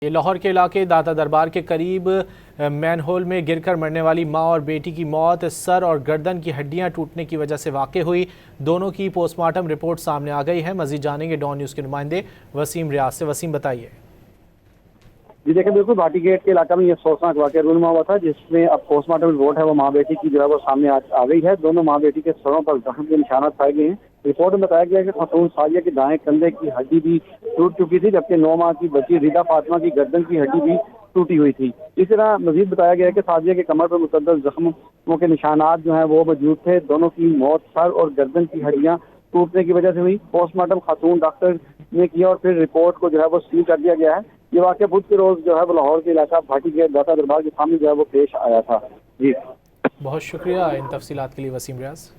یہ لاہور کے علاقے داتا دربار کے قریب مین ہول میں گر کر مرنے والی ماں اور بیٹی کی موت سر اور گردن کی ہڈیاں ٹوٹنے کی وجہ سے واقع ہوئی۔ دونوں کی پوسٹ مارٹم رپورٹ سامنے آ گئی ہے۔ مزید جانیں گے ڈان نیوز کے نمائندے وسیم ریاض سے۔ وسیم بتائیے۔ جی دیکھیں، بالکل بھاٹی گیٹ کے علاقہ میں یہ افسوسناک واقعہ رونما ہوا تھا، جس میں اب پوسٹ مارٹم رپورٹ ہے وہ ماں بیٹی کی جو ہے وہ سامنے آ گئی ہے۔ دونوں ماں بیٹی کے سروں پر زخم کے نشانات پائے گئے ہیں۔ رپورٹ میں بتایا گیا ہے کہ خاتون سعدیہ کے دائیں کندھے کی ہڈی بھی ٹوٹ چکی تھی، جبکہ 9 ماہ کی بچی ردا فاطمہ کی گردن کی ہڈی بھی ٹوٹی ہوئی تھی۔ اس طرح مزید بتایا گیا ہے کہ سعدیہ کے کمر پر متعدد زخموں کے نشانات جو ہیں وہ موجود تھے۔ دونوں کی موت سر اور گردن کی ہڈیاں ٹوٹنے کی وجہ سے ہوئی۔ پوسٹ مارٹم خاتون ڈاکٹر نے کیا اور پھر رپورٹ کو جو ہے وہ سیل کر دیا گیا ہے۔ یہ واقعہ بدھ کے روز جو ہے وہ لاہور کے علاقہ بھاٹی گیٹ داتا دربار کے سامنے جو ہے وہ پیش آیا تھا۔ جی بہت شکریہ ان تفصیلات کے لیے وسیم ریاض۔